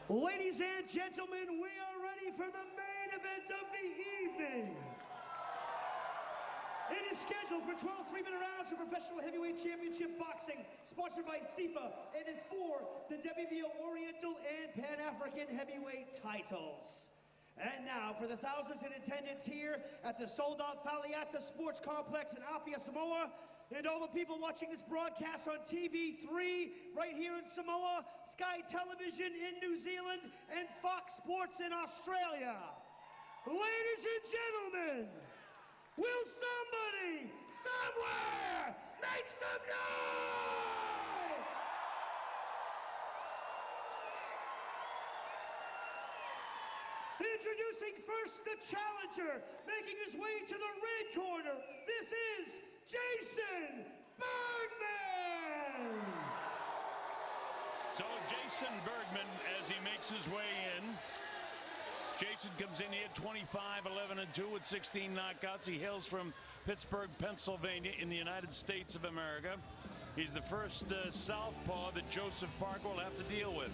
Ladies and gentlemen, we are ready for the main event of the evening. It is scheduled for 12 3-minute rounds of Professional Heavyweight Championship Boxing, sponsored by SIFA, and is for the WBO Oriental and Pan-African Heavyweight titles. And now, for the thousands in attendance here at the sold-out Faliata Sports Complex in Apia, Samoa, and all the people watching this broadcast on TV3 right here in Samoa, Sky Television in New Zealand, and Fox Sports in Australia. Ladies and gentlemen, will somebody, somewhere, make some noise? Introducing first the challenger, making his way to the red corner. This is Jason Bergman. So Jason Bergman, as he makes his way in, Jason comes in here 25-11-2 with 16 knockouts. He hails from Pittsburgh, Pennsylvania in the United States of America. He's the first southpaw that Joseph Parker will have to deal with.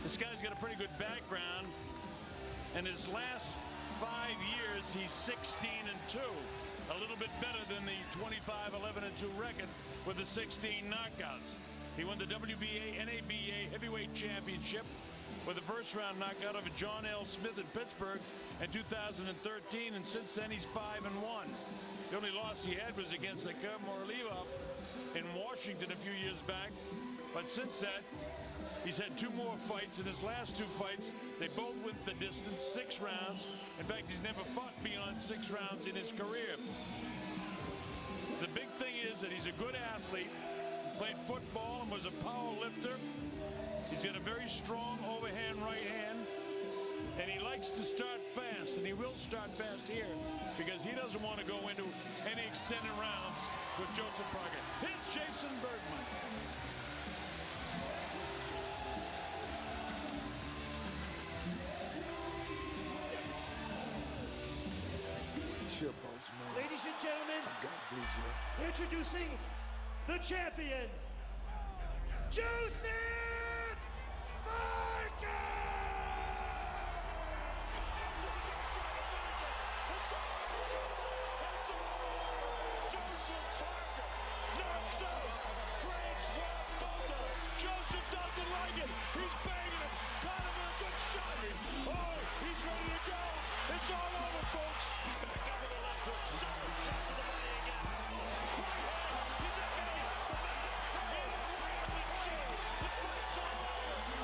This guy's got a pretty good background. In his last 5 years, he's 16-2. A little bit better than the 25-11-2 record with the 16 knockouts. He won the WBA, NABA Heavyweight Championship with a first-round knockout over John L. Smith in Pittsburgh in 2013, and since then he's 5-1. The only loss he had was against Akir Morlivov in Washington a few years back, but since that, he's had 2 more fights. In his last 2 fights, they both went the distance, 6 rounds. In fact, he's never fought beyond 6 rounds in his career. The big thing is that he's a good athlete. He played football and was a power lifter. He's got a very strong overhand right hand. And he likes to start fast, and he will start fast here because he doesn't want to go into any extended rounds with Joseph Parker. Here's Jason Bergman. Ladies and gentlemen, introducing the champion, Joseph Parker! Joseph Parker knocks out Francois Butler. Joseph doesn't like it. He's banging him. Kind of a good shot. Oh, he's ready to go. It's all over, folks. Back up with the left hook. Shot to the body again. Right hand. He's not getting it. The man is right with Joe. This fight's all over.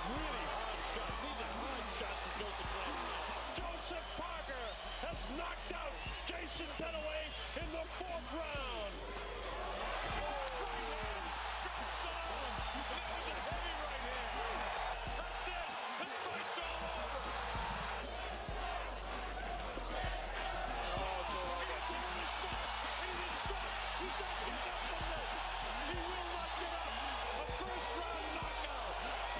Really hard shots. These are hard shots that Joseph lands. Joseph Parker has knocked out Jason Dunaway in the 4th round. Right hand. Drops it on. That was a heavy right hand. That's it. This fight's all over. He's not getting up from this. He will not get up. A first-round knockout.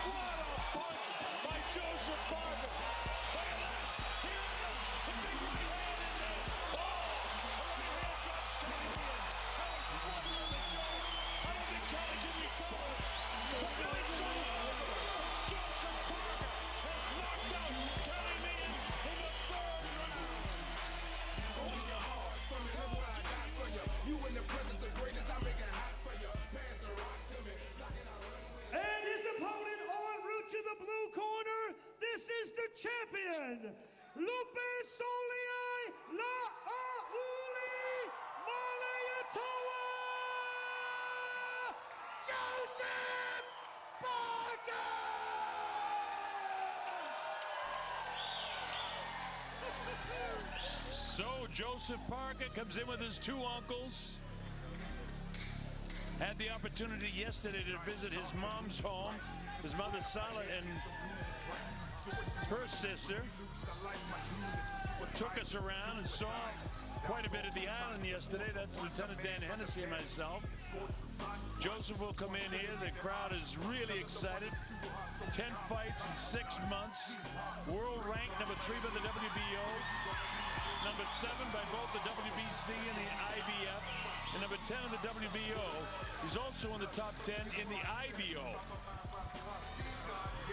What a punch by Joseph Parker. Look at this. Here it is. The big right hand in there. Oh, the right hand drops Canadian. That was flush on the jaw. I don't think Kelly can recover. The fight's all over. Joseph Parker has knocked out Kelly Meehan in the 3rd round. You in the presence of greatness, I make it hot for you. Pass the rock to me. And his opponent en route to the blue corner, this is the champion, Lupe Soliai La'auli Malietoa, Joseph Parker! So Joseph Parker comes in with his 2 uncles. Had the opportunity yesterday to visit his mom's home. His mother, Sala, and her sister took us around and saw quite a bit of the island yesterday. That's Lieutenant Dan Hennessy and myself. Joseph will come in here. The crowd is really excited. 10 fights in 6 months. World ranked number 3 by the WBO. Number 7 by both the WBC and the IBF. And number 10 in the WBO. He's also in the top 10 in the IBO.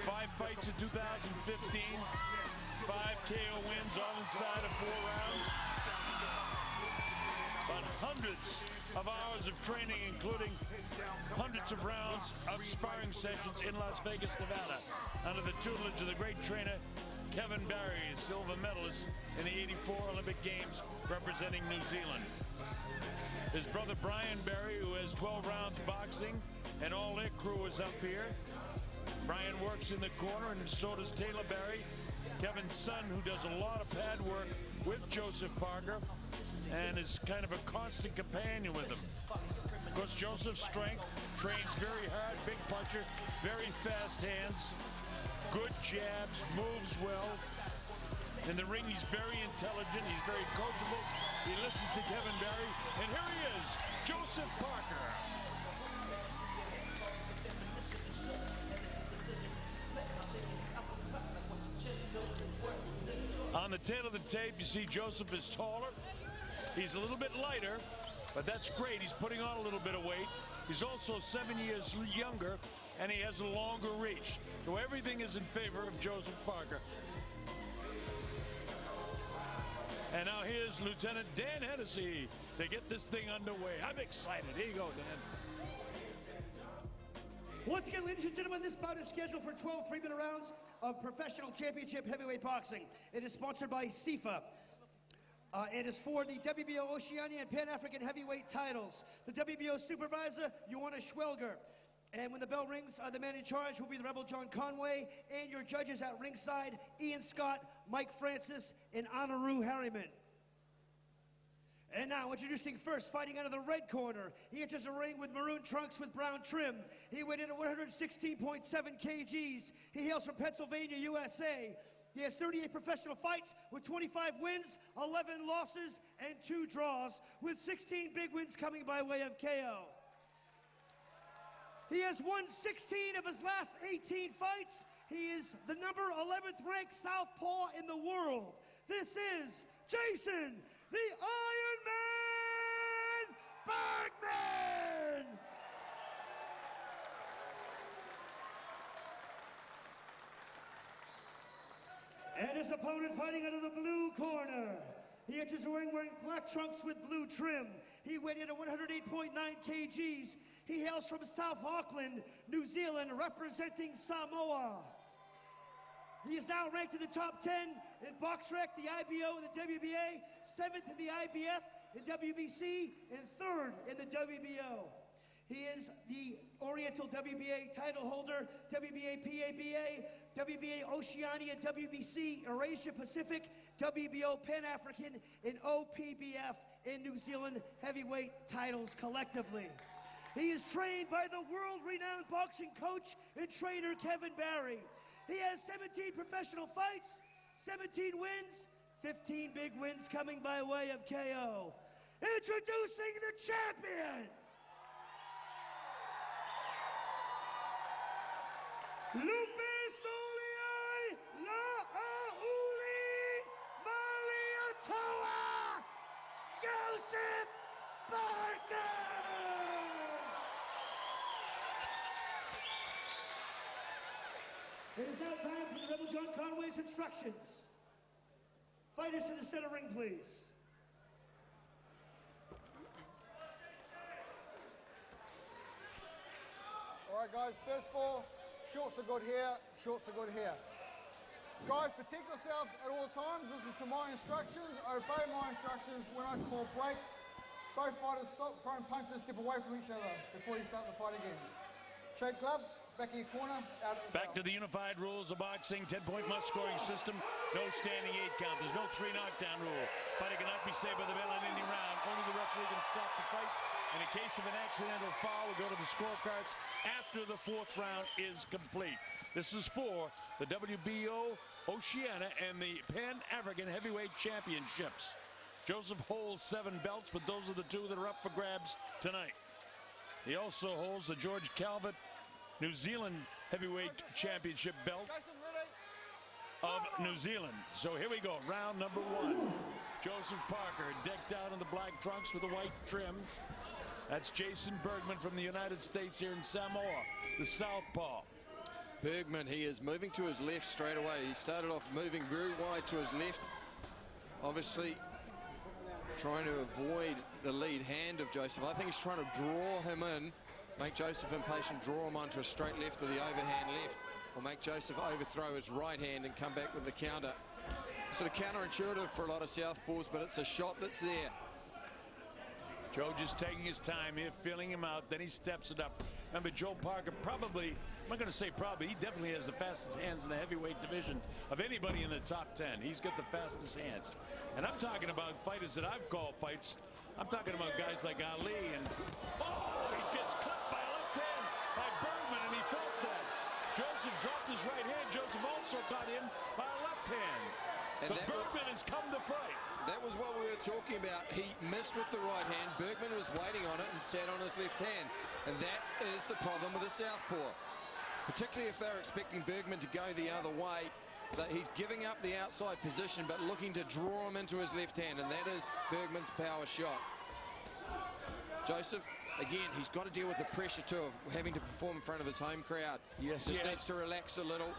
5 fights in 2015, 5 KO wins, all inside of 4 rounds. But hundreds of hours of training, including hundreds of rounds of sparring sessions in Las Vegas, Nevada, under the tutelage of the great trainer Kevin Barry, a silver medalist in the '84 Olympic Games representing New Zealand. His brother Brian Barry, who has 12 rounds boxing, and all their crew is up here. Brian works in the corner, and so does Taylor Barry, Kevin's son, who does a lot of pad work with Joseph Parker and is kind of a constant companion with him. Of course, Joseph's strength, trains very hard, big puncher, very fast hands, good jabs, moves well. In the ring, he's very intelligent, he's very coachable. He listens to Kevin Barry, and here he is, Joseph Parker. On the tail of the tape, you see Joseph is taller. He's a little bit lighter, but that's great. He's putting on a little bit of weight. He's also 7 years younger, and he has a longer reach. So everything is in favor of Joseph Parker. And now here's Lieutenant Dan Hennessy to get this thing underway. I'm excited. Here you go, Dan. Once again, ladies and gentlemen, this bout is scheduled for 12 3-minute rounds of professional championship heavyweight boxing. It is sponsored by SIFA. It is for the WBO Oceania and Pan-African heavyweight titles. The WBO supervisor, Joanna Schwelger. And when the bell rings, the man in charge will be the Rebel John Conway, and your judges at ringside, Ian Scott, Mike Francis, and Anaru Harriman. And now, introducing first, fighting out of the red corner. He enters the ring with maroon trunks with brown trim. He weighed in at 116.7 kgs. He hails from Pennsylvania, USA. He has 38 professional fights with 25 wins, 11 losses, and 2 draws, with 16 big wins coming by way of KO. He has won 16 of his last 18 fights. He is the number 11th ranked southpaw in the world. This is Jason, the Iron Man Bergman! And his opponent fighting out of the blue corner. He enters the ring wearing black trunks with blue trim. He weighed in at 108.9 kgs. He hails from South Auckland, New Zealand, representing Samoa. He is now ranked in the top 10 in BoxRec, the IBO, and the WBA, 7th in the IBF, in WBC, and 3rd in the WBO. He is the Oriental WBA title holder, WBA PABA, WBA Oceania, WBC Eurasia Pacific, WBO Pan-African, and OPBF in New Zealand heavyweight titles collectively. He is trained by the world-renowned boxing coach and trainer Kevin Barry. He has 17 professional fights, 17 wins, 15 big wins coming by way of KO. Introducing the champion, Lupesuliai La'auli Maliatoa, Joseph Parker! It is now time for the Rebel John Conway's instructions. Fighters to the center ring, please. All right, guys, first of all, shorts are good here, shorts are good here. Guys, protect yourselves at all times. Listen to my instructions, obey my instructions. When I call break, both fighters stop throwing punches, step away from each other before you start the fight again. Shake gloves, back in your corner, out of the Back to the unified rules of boxing, 10-point must-scoring system, no standing 8 count. There's no 3 knockdown rule. Fighter cannot be saved by the bell in any round. Only the referee can stop the fight. In a case of an accidental foul, we'll go to the scorecards after the 4th round is complete. This is for the WBO Oceania and the Pan-African Heavyweight Championships. Joseph holds 7 belts, but those are the 2 that are up for grabs tonight. He also holds the George Calvert New Zealand Heavyweight Championship belt of New Zealand. So here we go, round number 1. Joseph Parker decked out in the black trunks with the white trim. That's Jason Bergman from the United States here in Samoa, the southpaw. Bergman, he is moving to his left straight away. He started off moving very wide to his left. Obviously trying to avoid the lead hand of Joseph. I think he's trying to draw him in, make Joseph impatient, draw him onto a straight left or the overhand left, or make Joseph overthrow his right hand and come back with the counter. Sort of counterintuitive for a lot of southpaws, but it's a shot that's there. Joe just taking his time here, feeling him out, then he steps it up. Remember, Joe Parker probably, I'm not going to say probably, he definitely has the fastest hands in the heavyweight division of anybody in the top 10. He's got the fastest hands. And I'm talking about fighters that I've called fights. I'm talking about guys like Ali, and oh, he gets clipped by a left hand by Bergman, and he felt that. Joseph dropped his right hand. Joseph also caught him by a left hand. But Bergman has come to fight. That was what we were talking about. He missed with the right hand. Bergman was waiting on it and sat on his left hand. And that is the problem with the southpaw. Particularly if they're expecting Bergman to go the other way. That he's giving up the outside position but looking to draw him into his left hand. And that is Bergman's power shot. Joseph, again, he's got to deal with the pressure too of having to perform in front of his home crowd. Yes, Just needs to relax a little.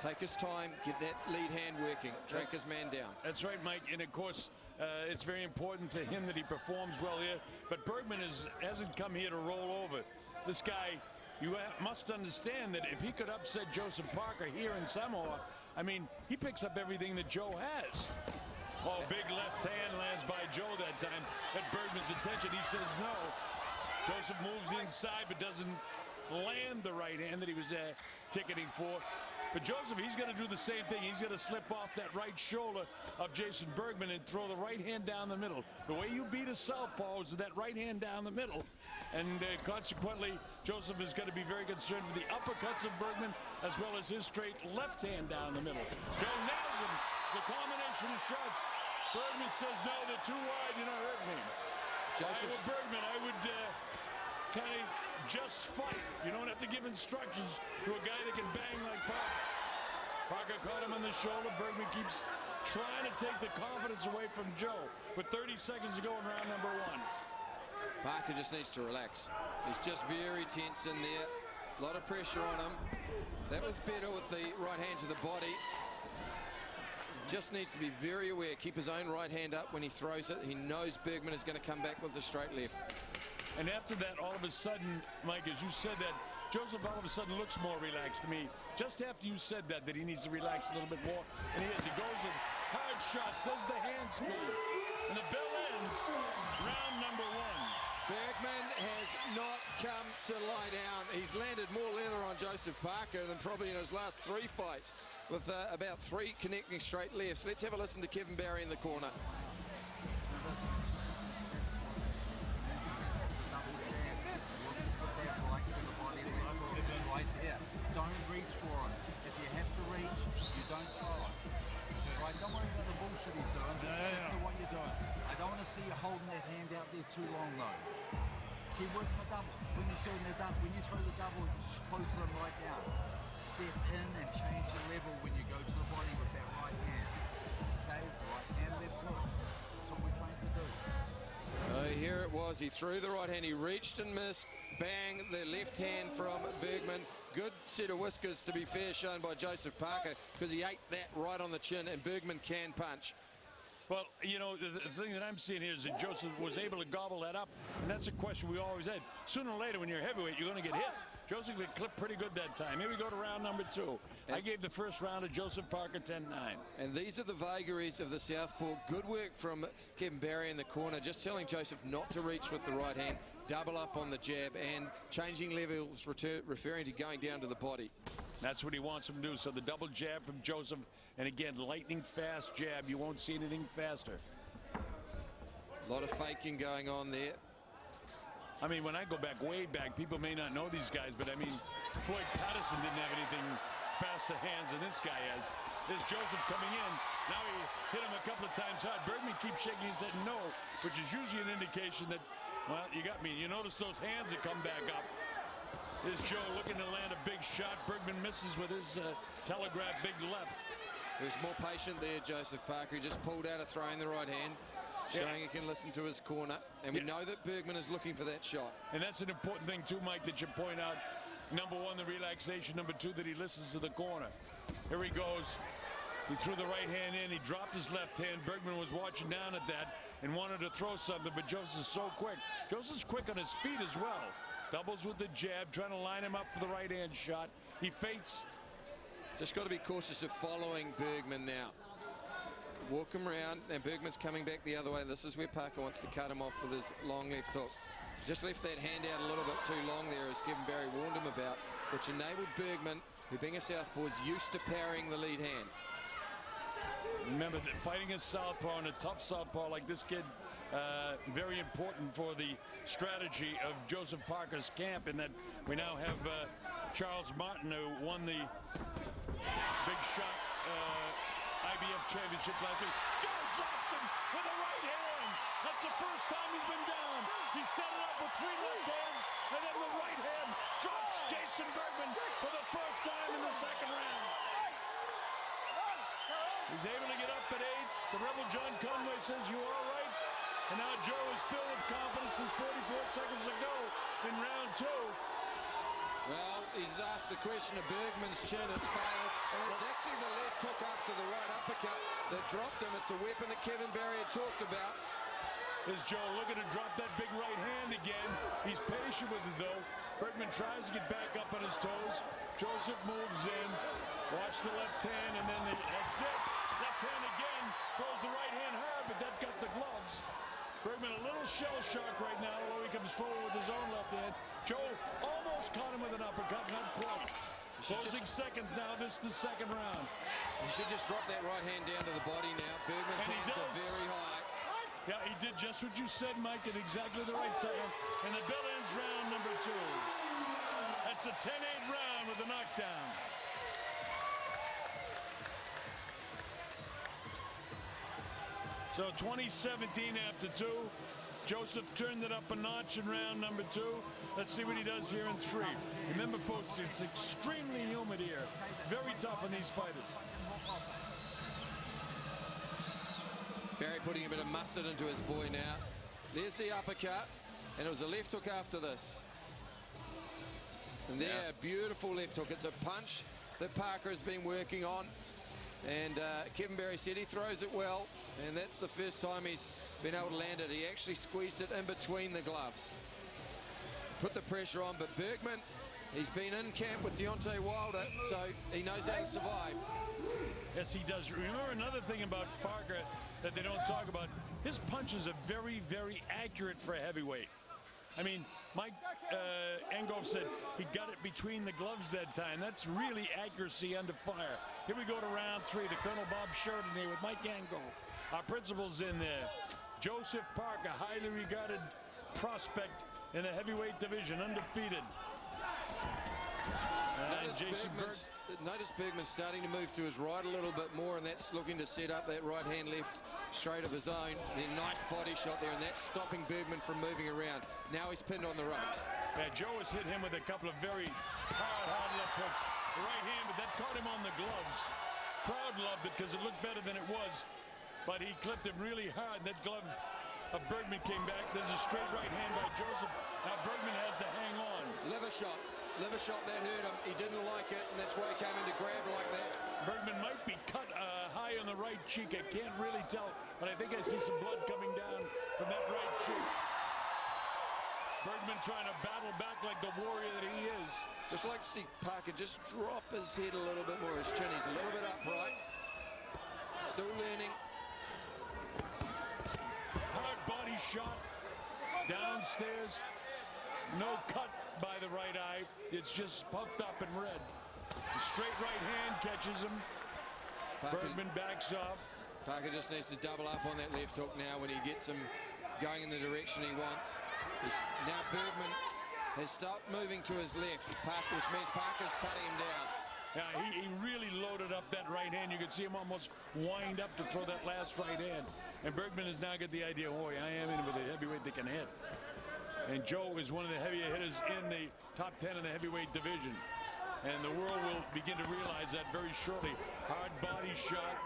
Take his time, get that lead hand working, track his man down. That's right, Mike. And of course, it's very important to him that he performs well here. But Bergman hasn't come here to roll over. This guy, you must understand that if he could upset Joseph Parker here in Samoa, I mean, he picks up everything that Joe has. Oh, big left hand lands by Joe that time at Bergman's attention. He says no. Joseph moves inside but doesn't land the right hand that he was ticketing for. But Joseph, he's going to do the same thing. He's going to slip off that right shoulder of Jason Bergman and throw the right hand down the middle. The way you beat a southpaw is that right hand down the middle. And consequently, Joseph is going to be very concerned with the uppercuts of Bergman as well as his straight left hand down the middle. Joe nails him. The combination of shots. Bergman says, no, they're too wide. You're not hurting me. Joseph Bergman, I would kind of just fight. You don't have to give instructions to a guy that can bang like Parker. Parker caught him on the shoulder. Bergman keeps trying to take the confidence away from Joe with 30 seconds to go in round number 1. Parker just needs to relax. He's just very tense in there. A lot of pressure on him. That was better with the right hand to the body. Just needs to be very aware. Keep his own right hand up when he throws it. He knows Bergman is going to come back with the straight left. And after that, all of a sudden, Mike, as you said that, Joseph all of a sudden looks more relaxed to me. Just after you said that he needs to relax a little bit more. And he goes in hard shots. There's the hand speed. And the bell ends round number 1. Bergman has not come to lie down. He's landed more leather on Joseph Parker than probably in his last 3 fights with about 3 connecting straight lefts. Let's have a listen to Kevin Barry in the corner. Don't reach for it. If you have to reach, you don't throw it. Right? Don't worry about the bullshit he's doing. Just stick to what you're doing. I don't want to see you holding that hand out there too long, though. Keep working the double. When you're doing the double, when you throw the double, just close them right down. Step in and change your level when you go to the body with that right hand. Okay? Right hand, left hook. That's what we're trying to do. Here it was. He threw the right hand. He reached and missed. Bang, the left hand from Bergman. Good set of whiskers, to be fair, shown by Joseph Parker, because he ate that right on the chin, and Bergman can punch. Well, you know, the thing that I'm seeing here is that Joseph was able to gobble that up, and that's a question we always had. Sooner or later, when you're heavyweight, you're going to get hit. Joseph got clipped pretty good that time. Here we go to round number 2. I gave the first round to Joseph Parker 10-9. And these are the vagaries of the southpaw. Good work from Kevin Barry in the corner, just telling Joseph not to reach with the right hand, double up on the jab, and changing levels, referring to going down to the body. That's what he wants him to do. So the double jab from Joseph, and again, lightning fast jab. You won't see anything faster. A lot of faking going on there. I mean, when I go back, way back, people may not know these guys, but I mean, Floyd Patterson didn't have anything faster hands than this guy has. There's Joseph coming in. Now he hit him a couple of times hard. Bergman keeps shaking his head no, which is usually an indication that, well, you got me. You notice those hands that come back up. There's Joe looking to land a big shot. Bergman misses with his telegraph big left. He was more patient there, Joseph Parker. He just pulled out a throw in the right hand, showing he can listen to his corner. And we know that Bergman is looking for that shot. And that's an important thing too, Mike, that you point out. number one, the relaxation. Number two, that he listens to the corner. Here he goes. He threw the right hand in. He dropped his left hand. Bergman was watching down at that and wanted to throw something, but Joseph's so quick. Joseph's quick on his feet as well. Doubles with the jab, trying to line him up for the right hand shot. He feints. Just got to be cautious of following Bergman now. Walk him around, and Bergman's coming back the other way. This is where Parker wants to cut him off with his long left hook. Just left that hand out a little bit too long there, as Kevin Barry warned him about, which enabled Bergman, who being a southpaw, is used to parrying the lead hand. Remember that fighting a southpaw and a tough southpaw like this kid, very important for the strategy of Joseph Parker's camp, in that we now have Charles Martin, who won the big shot IBF championship last week. Joe Johnson with a right hand. That's the first time he's been down. He set it up with 3 left hands, and then the right hand drops Jason Bergman for the first time in the second round. He's able to get up at 8. The Rebel John Conway says, "You are right." And now Joe is filled with confidence as 44 seconds ago in round 2. Well, he's asked the question of Bergman's chin. It's failed. And it's actually the left hook after the right uppercut that dropped him. It's a weapon that Kevin Barry had talked about. Is Joe looking to drop that big right hand again? He's patient with it, though. Bergman tries to get back up on his toes. Joseph moves in. Watch the left hand, and then that's it. Left hand again. Throws the right hand hard, but that got the gloves. Bergman a little shell-shocked right now, although he comes forward with his own left hand. Joe almost caught him with an uppercut, not quite. Closing seconds now. This is the second round. You should just drop that right hand down to the body now. Bergman's hands are very high. Yeah, he did just what you said, Mike, at exactly the right time. And the bell ends round number 2. That's a 10-8 round with a knockdown. So 2017 after 2. Joseph turned it up a notch in round number 2. Let's see what he does here in 3. Remember, folks, it's extremely humid here. Very tough on these fighters. Barry putting a bit of mustard into his boy now. There's the uppercut, and it was a left hook after this. And there, beautiful left hook. It's a punch that Parker has been working on. And Kevin Barry said he throws it well, and that's the first time he's been able to land it. He actually squeezed it in between the gloves. Put the pressure on, but Bergman, he's been in camp with Deontay Wilder, so he knows how to survive. Yes, he does. Remember another thing about Parker that they don't talk about, his punches are very, very accurate for a heavyweight. I mean, Mike Engolf said he got it between the gloves that time. That's really accuracy under fire. Here we go to round 3. The Colonel Bob Sheridan here with Mike Engolf. Our principals in there. Joseph Parker, highly regarded prospect in the heavyweight division, undefeated. Notice Bergman's starting to move to his right a little bit more, and that's looking to set up that right hand left straight of his own. Then nice body shot there, and that's stopping Bergman from moving around. Now he's pinned on the ropes. Yeah, Joe has hit him with a couple of very hard left hooks. The right hand, but that caught him on the gloves. Crowd loved it because it looked better than it was, but he clipped him really hard. That glove of Bergman came back. There's a straight right hand by Joseph. Now Bergman has to hang on. Liver shot that hurt him. He didn't like it, and that's why he came in to grab like that. Bergman might be cut high on the right cheek. I can't really tell, but I think I see some blood coming down from that right cheek. Bergman trying to battle back like the warrior that he is. Just like to see Parker just drop his head a little bit more. His chin, he's a little bit upright. Still learning. Hard body shot. Downstairs. No cut by the right eye. It's just puffed up and red. The straight right hand catches him. Bergman backs off. Parker just needs to double up on that left hook now when he gets him going in the direction he wants. Now Bergman has stopped moving to his left, which means Parker's cutting him down. Yeah, he really loaded up that right hand. You could see him almost wind up to throw that last right hand. And Bergman has now got the idea, boy, I am in with a heavyweight that can hit. And Joe is one of the heavier hitters in the top 10 in the heavyweight division. And the world will begin to realize that very shortly. Hard body shot.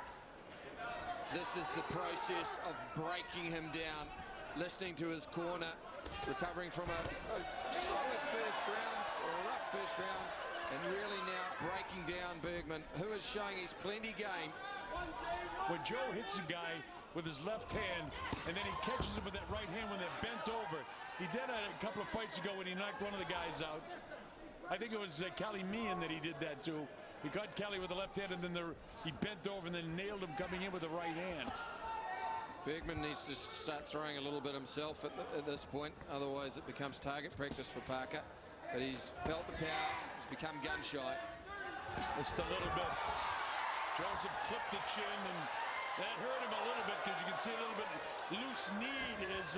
This is the process of breaking him down, listening to his corner, recovering from a solid first round, or a rough first first round, and really now breaking down Bergman, who is showing he's plenty game. When Joe hits a guy with his left hand, and then he catches him with that right hand when they're bent over. He did it a couple of fights ago when he knocked one of the guys out. I think it was Kelly Meehan that he did that to. He caught Kelly with the left hand, and then he bent over and then nailed him coming in with the right hand. Bergman needs to start throwing a little bit himself at this point, otherwise it becomes target practice for Parker. But he's felt the power, he's become gun shy. Just a little bit. Joseph clipped the chin, and that hurt him a little bit because you can see a little bit loose knee is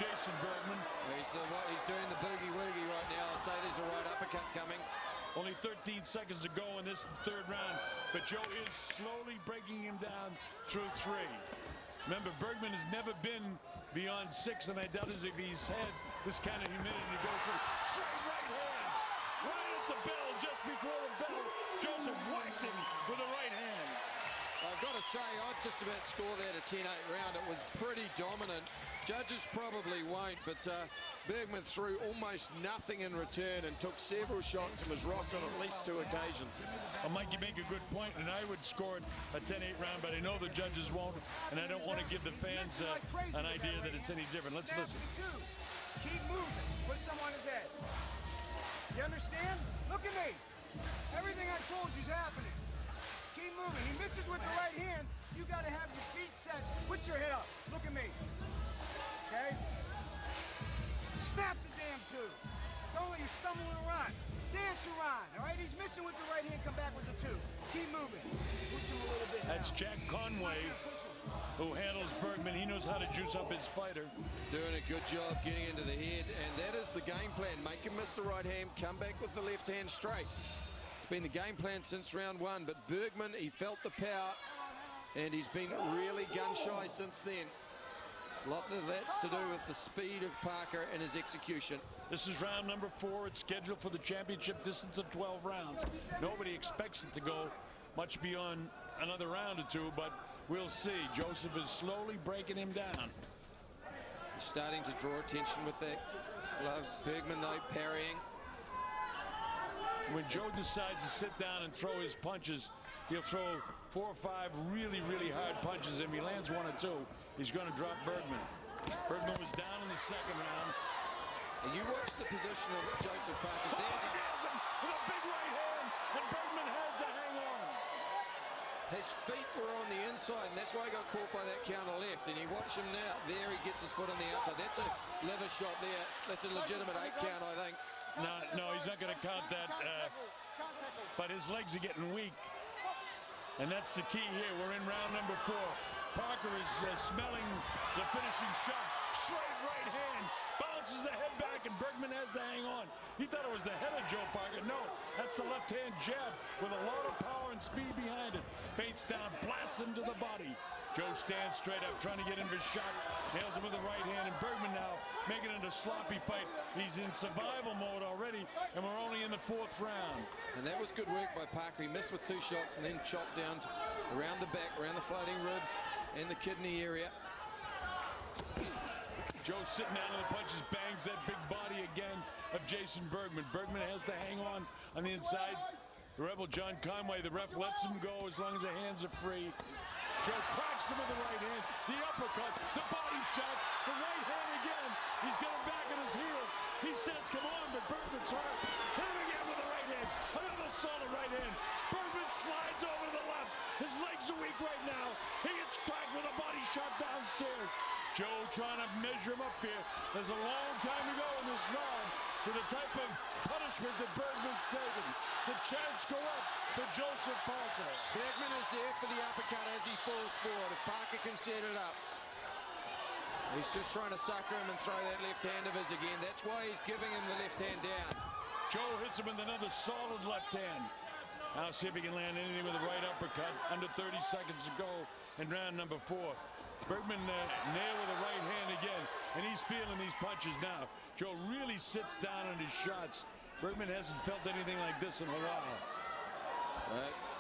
Jason Bergman. He's doing the boogie-woogie right now. I'll say there's a right uppercut coming. Only 13 seconds to go in this third round, but Joe is slowly breaking him down through 3. Remember, Bergman has never been beyond 6, and I doubt if he's had this kind of humidity to go through. Straight right hand, right at the bell, just before the bell. Joseph whacked him with a right hand. I've got to say, I'd just about score that a 10-8 round. It was pretty dominant. Judges probably won't, but Bergman threw almost nothing in return and took several shots and was rocked on at least 2 occasions. Well, Mike, you make a good point, and I would score it a 10-8 round, but I know the judges won't, and I don't want to give the fans an idea that it's any different. Let's listen. Keep moving. Put some on his head. You understand? Look at me. Everything I told you is happening. Keep moving. He misses with the right hand. You got to have your feet set. Put your head up. Look at me. Okay? Snap the damn tube. Don't let you stumble and run. Dance around, all right? He's missing with the right hand. Come back with the 2. Keep moving. Push him a little bit. That's now. Jack Conway, who handles Bergman. He knows how to juice up his fighter. Doing a good job getting into the head, and that is the game plan. Make him miss the right hand, come back with the left hand straight. It's been the game plan since round 1, but Bergman, he felt the power, and he's been really gun-shy since then. A lot of that's to do with the speed of Parker and his execution. This is round number 4. It's scheduled for the championship distance of 12 rounds. Nobody expects it to go much beyond another round or 2, but we'll see. Joseph is slowly breaking him down. He's starting to draw attention with that glove. Bergman, though, parrying. When Joe decides to sit down and throw his punches, he'll throw 4 or 5 really, really hard punches. If he lands 1 or 2, he's going to drop Bergman. Bergman was down in the second round. And you watch the position of Joseph Parker. There's him with a big right hand, and Bergman has to hang on. His feet were on the inside, and that's why he got caught by that counter left. And you watch him now. There he gets his foot on the outside. That's a liver shot there. That's a legitimate 8 count, I think. No, he's not going to count that. But his legs are getting weak. And that's the key here. We're in round number 4. Parker is smelling the finishing shot. Straight right hand. Bounces the head back, and Bergman has to hang on. He thought it was the head of Joe Parker. No, that's the left-hand jab with a lot of power and speed behind it. Feints down, blasts him to the body. Joe stands straight up, trying to get in for a shot. Nails him with the right hand, and Bergman now making it a sloppy fight. He's in survival mode already, and we're only in the 4th round. And that was good work by Parker. He missed with 2 shots and then chopped down around the back, around the floating ribs and the kidney area. Joe sitting down on the punches, bangs that big body again of Jason Bergman. Bergman has to hang on the inside. The rebel John Conway, the ref lets him go as long as the hands are free. Joe cracks him with the right hand, the uppercut, the body shot, the right hand again. He's got him back at his heels. He says, come on, but Bergman's hurt. Hit him again with the right hand. Another solid right hand. Bergman slides over to the left. His legs are weak right now. He gets cracked with a body shot downstairs. Joe trying to measure him up here. There's a long time to go in this round for the type of punishment that Bergman's taken. The chance go up for Joseph Parker. Bergman is there for the uppercut as he falls forward. If Parker can set it up. He's just trying to sucker him and throw that left hand of his again. That's why he's giving him the left hand down. Joe hits him with another solid left hand. Now see if he can land anything with a right uppercut. Under 30 seconds to go in round number 4. Bergman nailed with the right hand again, and he's feeling these punches now. Joe really sits down on his shots. Bergman hasn't felt anything like this in a while.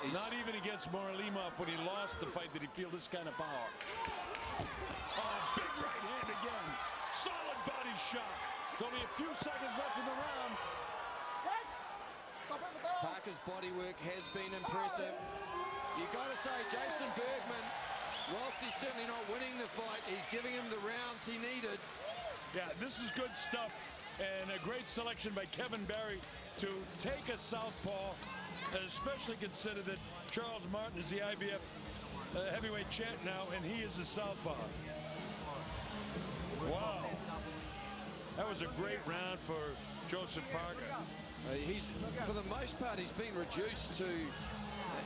Not even against Moralimov when he lost the fight did he feel this kind of power. Oh, big right hand again. Solid body shot. There's only a few seconds left in the round. Parker's body work has been impressive. You got to say, Jason Bergman, whilst he's certainly not winning the fight, he's giving him the rounds he needed. Yeah, this is good stuff, and a great selection by Kevin Barry to take a southpaw, and especially consider that Charles Martin is the IBF heavyweight champ now, and he is a southpaw. Wow. That was a great round for Joseph Parker. He's, for the most part, he's been reduced to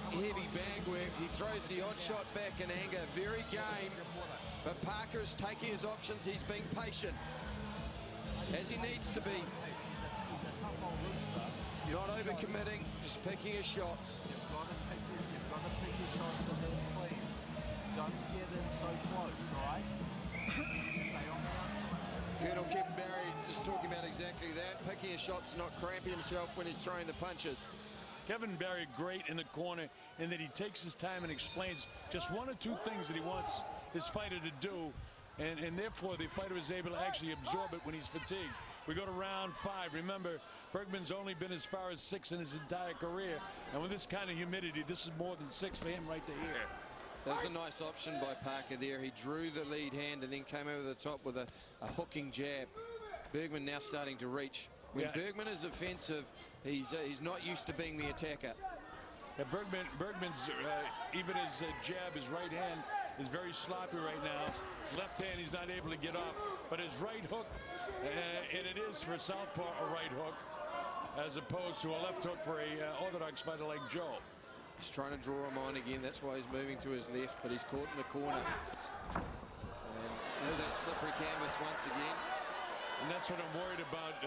heavy bag work. He throws the odd shot back in anger, very game. But Parker is taking his options. He's being patient, as he needs to be. Not overcommitting, just picking his shots. You've got to pick your shots and then clean. Don't get in so close, all right? Stay on the outside. Colonel Kevin Barry is talking about exactly that, picking his shots, not cramping himself when he's throwing the punches. Kevin Barry great in the corner in that he takes his time and explains just one or two things that he wants his fighter to do, and therefore the fighter is able to actually absorb it when he's fatigued. We go to round 5. Remember, Bergman's only been as far as 6 in his entire career, and with this kind of humidity, this is more than 6 for him right to here. That was a nice option by Parker there. He drew the lead hand and then came over the top with a hooking jab. Bergman now starting to reach. When Bergman is offensive, he's not used to being the attacker. Yeah, Bergman's, even his jab, his right hand is very sloppy right now. Left hand he's not able to get off, but his right hook, and it is for southpaw a right hook, as opposed to a left hook for a orthodox fighter like Joe. He's trying to draw him on again. That's why he's moving to his left, but he's caught in the corner. And there's that slippery canvas once again. And that's what I'm worried about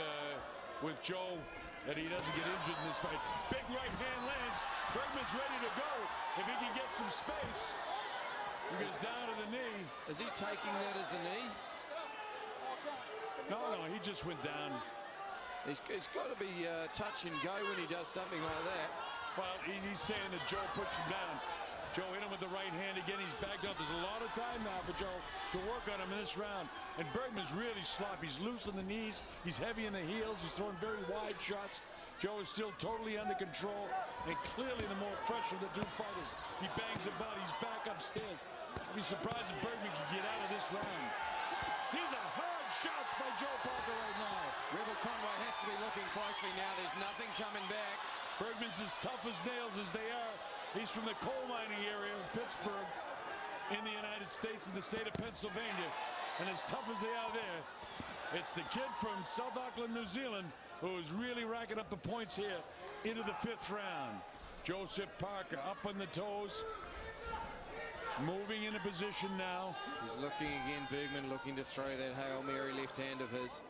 with Joe, that he doesn't get injured in this fight. Big right hand lands. Bergman's ready to go. If he can get some space, he goes down to the knee. Is he taking that as a knee? No, he just went down. He's got to be touch and go when he does something like that. Well, he's saying that Joe pushed him down. Joe hit him with the right hand again. He's backed up. There's a lot of time now for Joe to work on him in this round. And Bergman's really sloppy. He's loose on the knees. He's heavy in the heels. He's throwing very wide shots. Joe is still totally under control and clearly the more fresh of the two fighters. He bangs about. He's back upstairs. I'd be surprised if Bergman could get out of this round. These are hard shots by Joe Parker right now. Rebel Conway has to be looking closely now. There's nothing coming back. Bergman's as tough as nails as they are. He's from the coal mining area of Pittsburgh in the United States, in the state of Pennsylvania. And as tough as they are there, it's the kid from South Auckland, New Zealand, who is really racking up the points here into the 5th round. Joseph Parker up on the toes, moving into position now. He's looking again, Bergman looking to throw that Hail Mary left hand of his.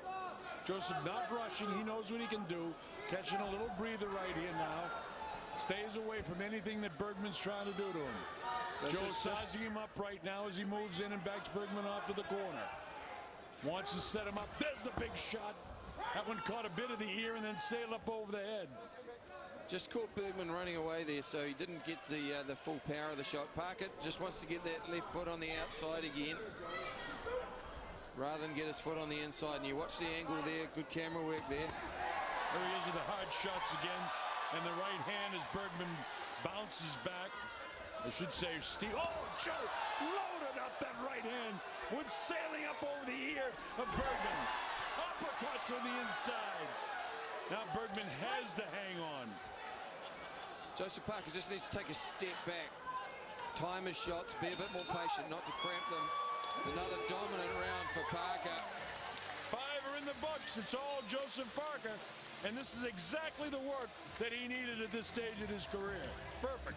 Joseph not rushing, he knows what he can do. Catching a little breather right here now. Stays away from anything that Bergman's trying to do to him. Joe's sizing him up right now as he moves in and backs Bergman off to the corner. Wants to set him up. There's the big shot. That one caught a bit of the ear and then sailed up over the head. Just caught Bergman running away there, so he didn't get the full power of the shot. Parker just wants to get that left foot on the outside again, rather than get his foot on the inside. And you watch the angle there, good camera work there. There he is with the hard shots again. And the right hand as Bergman bounces back. I should say Steve. Oh, Joe loaded up that right hand. Went sailing up over the ear of Bergman. Uppercuts on the inside. Now Bergman has to hang on. Joseph Parker just needs to take a step back. Time his shots, be a bit more patient, not to cramp them. Another dominant round for Parker. 5 are in the books. It's all Joseph Parker. And this is exactly the work that he needed at this stage of his career. Perfect.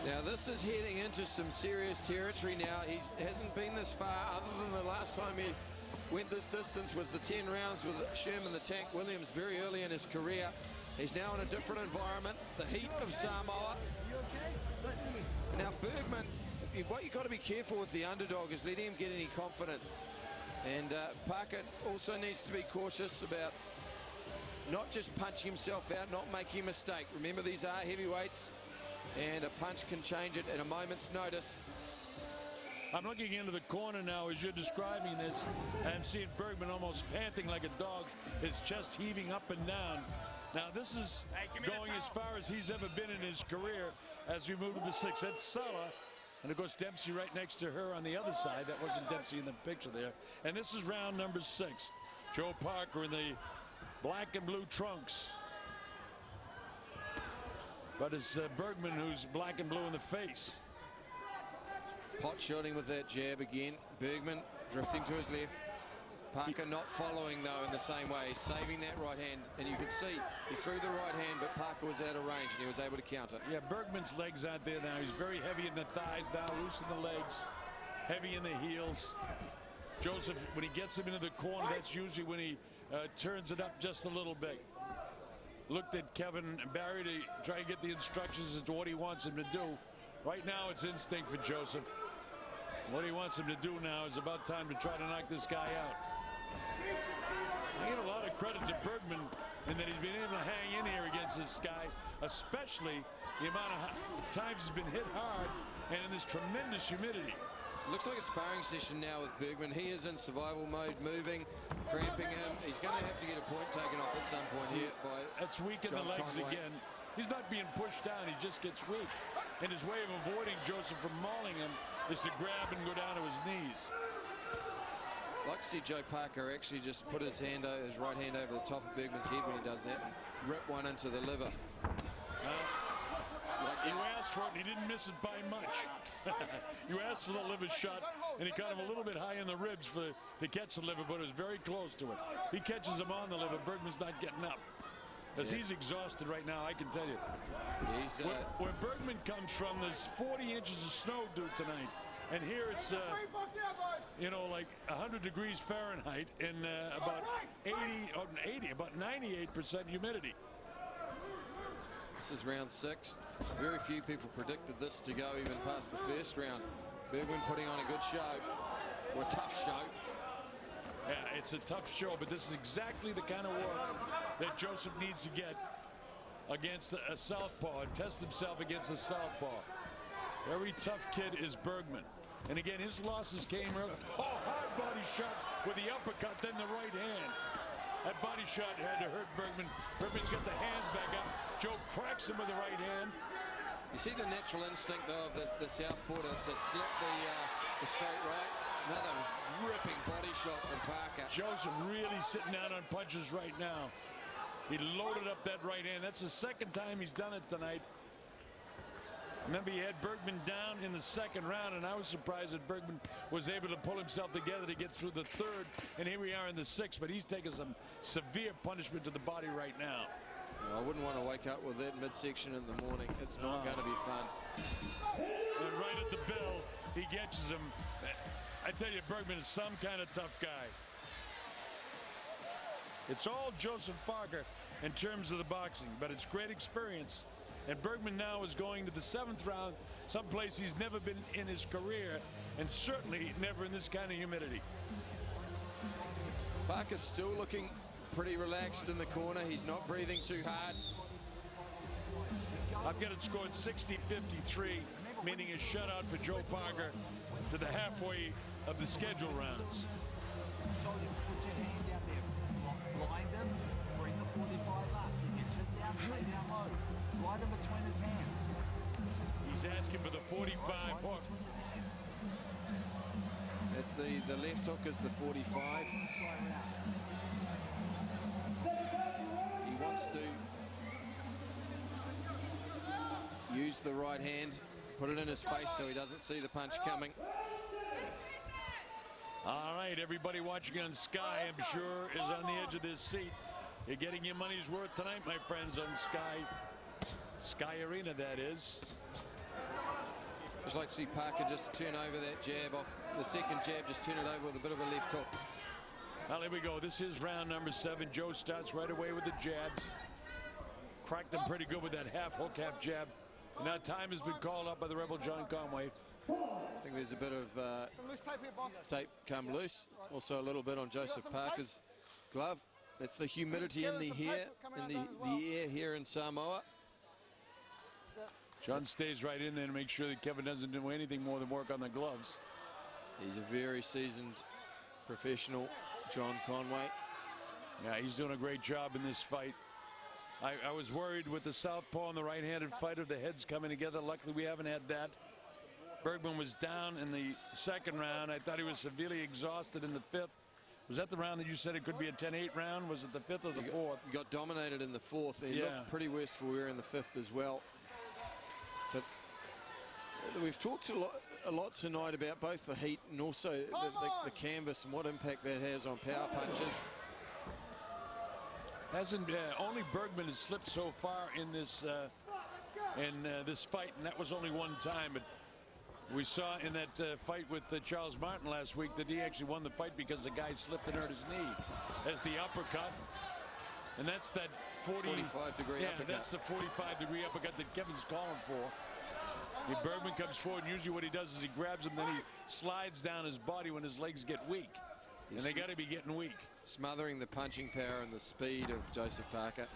Now this is heading into some serious territory now. He hasn't been this far, other than the last time he went this distance was the 10 rounds with Sherman the Tank Williams very early in his career. He's now in a different environment, the heat of Samoa. You okay? Listen to me. Now Bergman, what you've got to be careful with the underdog is letting him get any confidence. And Parker also needs to be cautious about not just punching himself out, not making a mistake. Remember, these are heavyweights, and a punch can change it at a moment's notice. I'm looking into the corner now as you're describing this. I'm seeing Bergman almost panting like a dog, his chest heaving up and down. Now this is going as far as he's ever been in his career as we move to the 6th. That's Sulla. And of course Dempsey right next to her on the other side. That wasn't Dempsey in the picture there. And this is round number 6. Joe Parker in the black and blue trunks. But it's Bergman who's black and blue in the face. Pot shotting with that jab again. Bergman drifting to his left. Parker not following though in the same way, saving that right hand, and you could see he threw the right hand, but Parker was out of range and he was able to counter. Yeah, Bergman's legs aren't there now. He's very heavy in the thighs now, loose in the legs, heavy in the heels. Joseph, when he gets him into the corner, that's usually when he turns it up just a little bit. Looked at Kevin Barry to try and get the instructions as to what he wants him to do. Right now it's instinct for Joseph. What he wants him to do now is about time to try to knock this guy out. I give a lot of credit to Bergman in that he's been able to hang in here against this guy, especially the amount of times he's been hit hard and in this tremendous humidity. Looks like a sparring session now with Bergman. He is in survival mode, moving, cramping him. He's going to have to get a point taken off at some point here by That's weak in the legs again. He's not being pushed down, he just gets weak. And his way of avoiding Joseph from mauling him is to grab and go down to his knees. I'd like to see Joe Parker actually just put his right hand over the top of Bergman's head when he does that and rip one into the liver. You asked for it and he didn't miss it by much. You asked for the liver shot and he got him a little bit high in the ribs to catch the liver, but it was very close to it. He catches him on the liver. Bergman's not getting up. As he's exhausted right now, I can tell you. Where Bergman comes from, there's 40 inches of snow due tonight. And here it's, you know, like 100 degrees Fahrenheit and about 98% humidity. This is round 6. Very few people predicted this to go even past the first round. Bergman putting on a good show, or a tough show. Yeah, it's a tough show, but this is exactly the kind of work that Joseph needs to get against a southpaw and test himself against a southpaw. Very tough kid is Bergman. And again, his losses came early. Oh, hard body shot with the uppercut, then the right hand. That body shot had to hurt Bergman. Bergman's got the hands back up. Joe cracks him with the right hand. You see the natural instinct, though, of the southpaw to slip the straight right. Another ripping body shot from Parker. Joseph really sitting down on punches right now. He loaded up that right hand. That's the second time he's done it tonight. Remember, he had Bergman down in the 2nd round, and I was surprised that Bergman was able to pull himself together to get through the 3rd. And here we are in the 6th, but he's taking some severe punishment to the body right now. I wouldn't want to wake up with that midsection in the morning. It's not going to be fun. And right at the bell, he catches him. I tell you, Bergman is some kind of tough guy. It's all Joseph Parker in terms of the boxing, but it's great experience. And Bergman now is going to the 7th round, someplace he's never been in his career, and certainly never in this kind of humidity. Parker's still looking pretty relaxed in the corner. He's not breathing too hard. I've got it scored 60-53, meaning a shutout for Joe Parker to the halfway of the schedule rounds. Told him, put your hand out there, blind him, bring the 45 up, get chin down, stay down low, right in between his hands. He's asking for the 45 hook. That's the left hook is the 45. He wants to use the right hand, put it in his face so he doesn't see the punch coming. All right, everybody watching on Sky, I'm sure, is on the edge of this seat. You're getting your money's worth tonight, my friends, on Sky Arena, that is. Just like to see Parker just turn over that jab off. The second jab, just turn it over with a bit of a left hook. Well, here we go. This is round number 7. Joe starts right away with the jabs. Cracked him pretty good with that half hook, half jab. Now time has been called up by the Rebel John Conway. I think there's a bit of tape come loose. Also a little bit on Joseph Parker's glove. That's the humidity in the hair, in the air here in Samoa. John stays right in there to make sure that Kevin doesn't do anything more than work on the gloves. He's a very seasoned professional, John Conway. Yeah, he's doing a great job in this fight. I was worried with the southpaw and the right-handed fighter, the heads coming together. Luckily, we haven't had that. Bergman was down in the second round. I thought he was severely exhausted in the fifth. Was that the round that you said it could be a 10-8 round? Was it the fifth or the fourth? He got dominated in the fourth. He looked pretty worse for wear in the fifth as well. But we've talked a lot tonight about both the heat and also the canvas and what impact that has on power punches. Hasn't only Bergman has slipped so far in this this fight, and that was only one time. But we saw in that fight with Charles Martin last week that he actually won the fight because the guy slipped and hurt his knee. As the uppercut, and that's that 45-degree uppercut. That's the 45-degree uppercut that Kevin's calling for. Bergman comes forward, and usually what he does is he grabs him, then he slides down his body when his legs get weak. And they got to be getting weak. Smothering the punching power and the speed of Joseph Parker.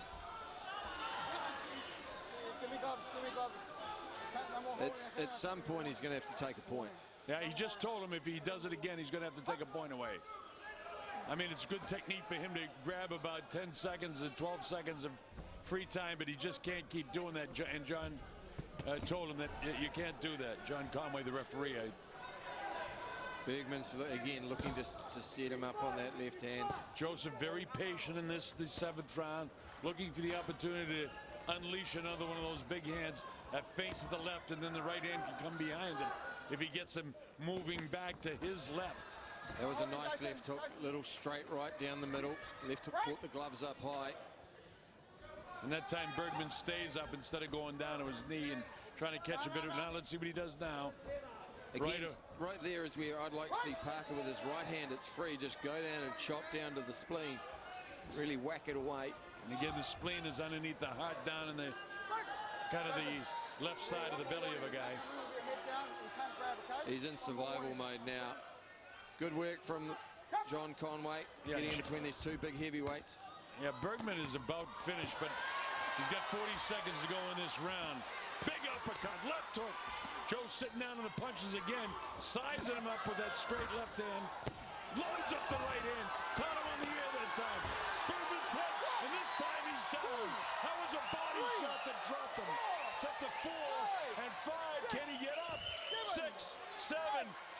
At some point, he's going to have to take a point. Yeah, he just told him if he does it again, he's going to have to take a point away. I mean, it's good technique for him to grab about 10 seconds and 12 seconds of free time, but he just can't keep doing that. And John told him that you can't do that. John Conway, the referee. Bergman's again looking to set him up on that left hand. Joseph very patient in this seventh round, looking for the opportunity to unleash another one of those big hands. That feint to the left, and then the right hand can come behind it if he gets him moving back to his left. That was a nice left hook, little straight right down the middle. Left hook caught the gloves up high. And that time Bergman stays up instead of going down to his knee and trying to catch a bit of. Now let's see what he does now. Again, right there is where I'd like to see Parker with his right hand. It's free. Just go down and chop down to the spleen. Really whack it away. And again, the spleen is underneath the heart, down in the kind of the left side of the belly of a guy. He's in survival mode now. Good work from John Conway, getting in between these two big heavyweights. Yeah, Bergman is about finished, but he's got 40 seconds to go in this round. Big uppercut, left hook. Joe sitting down on the punches again, sizing him up with that straight left hand. Loads up the right hand, caught him on the ear that time. Bergman's hit, and this time he's down. That was a body shot that dropped him. It's up to 4 and 5. Can he get up? 6, 7,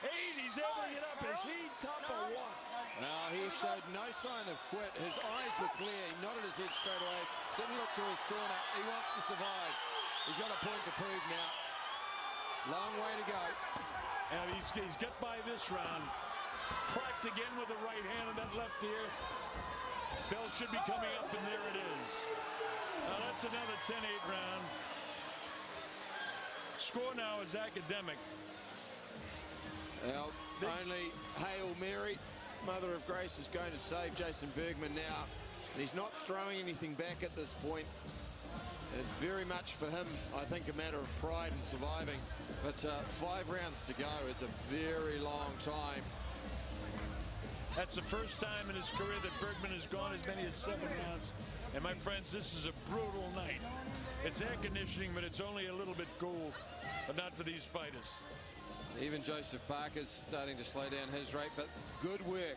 8. He's able to get up. Is he tough or what? No, he showed no sign of quit. His eyes were clear. He nodded his head straight away. Didn't look to his corner. He wants to survive. He's got a point to prove now. Long way to go. And he's got by this round. Cracked again with the right hand and that left ear. Bell should be coming up, and there it is. Now that's another 10-8 round. Score now is academic. Well, only Hail Mary, Mother of Grace, is going to save Jason Bergman now. And he's not throwing anything back at this point. And it's very much for him, I think, a matter of pride and surviving. But 5 rounds to go is a very long time. That's the first time in his career that Bergman has gone as many as 7 rounds. And my friends, this is a brutal night. It's air conditioning, but it's only a little bit cool, but not for these fighters. Even Joseph Parker's starting to slow down his rate, but good work.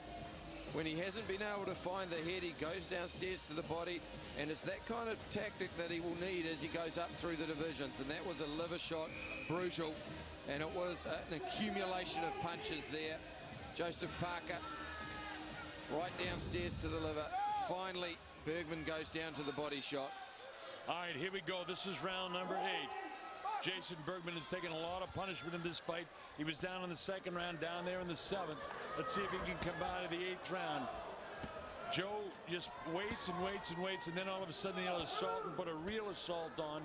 When he hasn't been able to find the head, he goes downstairs to the body, and it's that kind of tactic that he will need as he goes up through the divisions. And that was a liver shot, brutal, and it was an accumulation of punches there. Joseph Parker right downstairs to the liver. Finally, Bergman goes down to the body shot. All right, here we go. This is round number 8. Jason Bergman has taken a lot of punishment in this fight. He was down in the second round, down there in the 7th. Let's see if he can come out of the 8th round. Joe just waits and waits and waits, and then all of a sudden he'll assault and put a real assault on.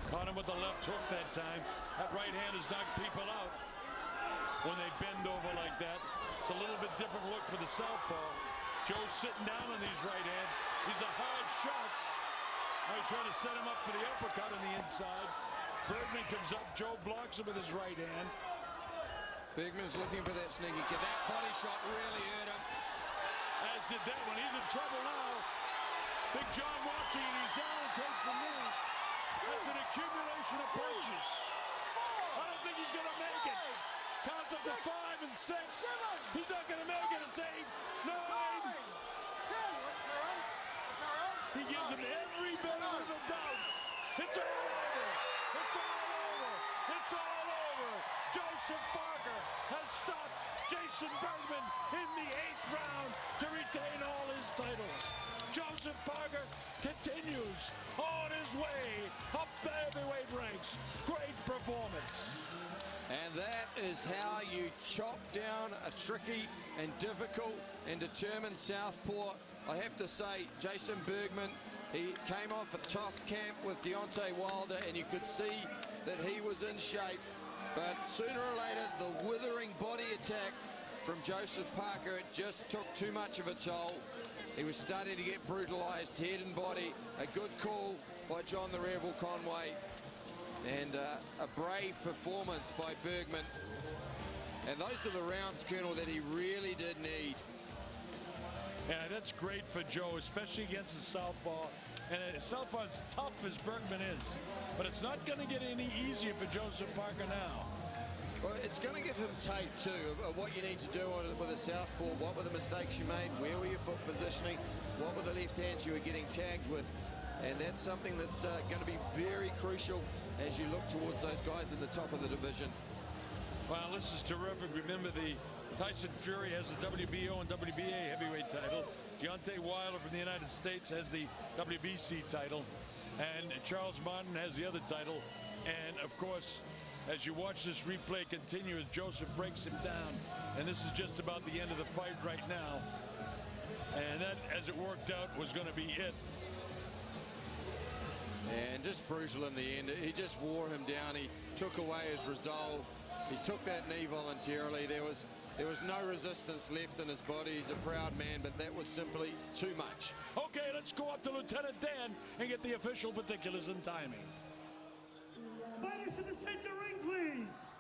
Caught him with the left hook that time. That right hand has knocked people out when they bend over like that. It's a little bit different look for the southpaw. Joe's sitting down on these right hands. These are hard shots. I was trying to set him up for the uppercut on the inside. Bergman comes up. Joe blocks him with his right hand. Bergman's looking for that sneaky kick. That body shot really hurt him. As did that one. He's in trouble now. Big John watching, and he's down and takes the knee. That's an accumulation of punches. I don't think he's going to make it. Counts up to 5 and 6. He's not going to make it. It's 8, 9. He gives him every bit of the doubt. It's all over. It's all over. It's all over. Joseph Parker has stopped Jason Bergman in the 8th round to retain all his titles. Joseph Parker continues on his way up the heavyweight ranks. Great performance. And that is how you chop down a tricky and difficult and determined southpaw. I have to say, Jason Bergman, he came off a tough camp with Deontay Wilder, and you could see that he was in shape. But sooner or later, the withering body attack from Joseph Parker, it just took too much of a toll. He was starting to get brutalized, head and body. A good call by John the Rebel Conway. And a brave performance by Bergman. And those are the rounds, Colonel, that he really did need. Yeah, that's great for Joe, especially against the southpaw. And southpaw is tough as Bergman is. But it's not going to get any easier for Joseph Parker now. Well, it's going to give him tape, too, of what you need to do with a southpaw. What were the mistakes you made? Where were your foot positioning? What were the left hands you were getting tagged with? And that's something that's going to be very crucial as you look towards those guys at the top of the division. Well, this is terrific. Remember, the Tyson Fury has the WBO and WBA heavyweight title. Deontay Wilder from the United States has the WBC title. And Charles Martin has the other title. And, of course, as you watch this replay continue, as Joseph breaks him down, and this is just about the end of the fight right now. And that, as it worked out, was going to be it. And just brutal in the end. He just wore him down. He took away his resolve. He took that knee voluntarily. There was no resistance left in his body. He's a proud man, but that was simply too much. Okay, let's go up to Lieutenant Dan and get the official particulars and timing. Fighters to the center ring, please.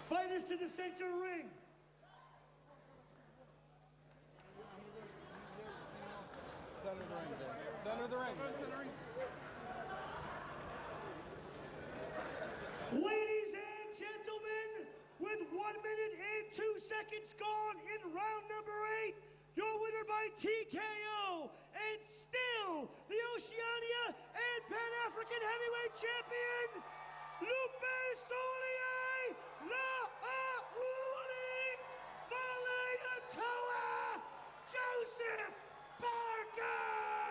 Fighters to the center ring. Center of the ring, Dan. Center of the ring. Ladies and gentlemen, with 1 minute and 2 seconds gone in round number 8, your winner by TKO, and still the Oceania and Pan-African Heavyweight Champion, Lupe Solier La'auli Valeatoa Joseph Parker!